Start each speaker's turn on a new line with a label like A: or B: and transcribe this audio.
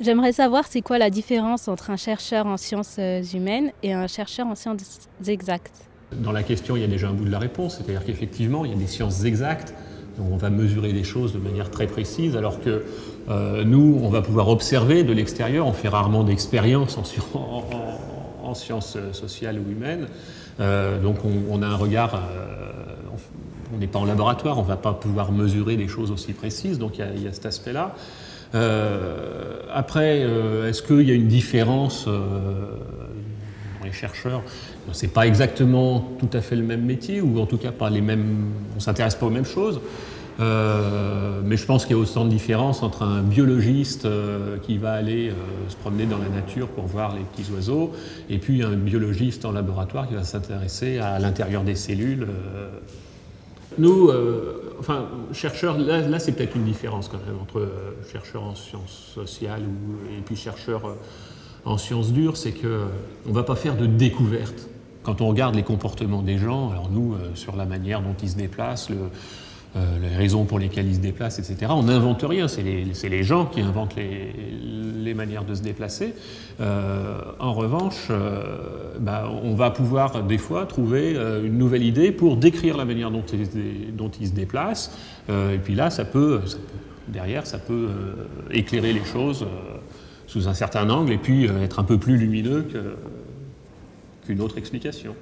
A: J'aimerais savoir c'est quoi la différence entre un chercheur en sciences humaines et un chercheur en sciences exactes.
B: Dans la question, il y a déjà un bout de la réponse, c'est-à-dire qu'effectivement, il y a des sciences exactes, donc on va mesurer des choses de manière très précise, alors que nous, on va pouvoir observer de l'extérieur, on fait rarement d'expériences en sciences sociales ou humaines, donc on a un regard, on n'est pas en laboratoire, on ne va pas pouvoir mesurer des choses aussi précises, donc il y a cet aspect-là. Après, est-ce qu'il y a une différence dans les chercheurs? C'est pas exactement tout à fait le même métier, ou en tout cas pas les mêmes. On s'intéresse pas aux mêmes choses. Mais je pense qu'il y a autant de différence entre un biologiste qui va aller se promener dans la nature pour voir les petits oiseaux, et puis un biologiste en laboratoire qui va s'intéresser à l'intérieur des cellules. Nous, enfin, chercheurs, là c'est peut-être une différence quand même entre chercheurs en sciences sociales et puis chercheurs en sciences dures, c'est qu'on ne va pas faire de découvertes. Quand on regarde les comportements des gens, alors nous, sur la manière dont ils se déplacent, les raisons pour lesquelles ils se déplacent, etc., on n'invente rien, c'est les gens qui inventent les manières de se déplacer. En revanche, on va pouvoir des fois trouver une nouvelle idée pour décrire la manière dont ils se déplacent, et puis là, derrière, ça peut éclairer les choses sous un certain angle, et puis être un peu plus lumineux qu'une autre explication.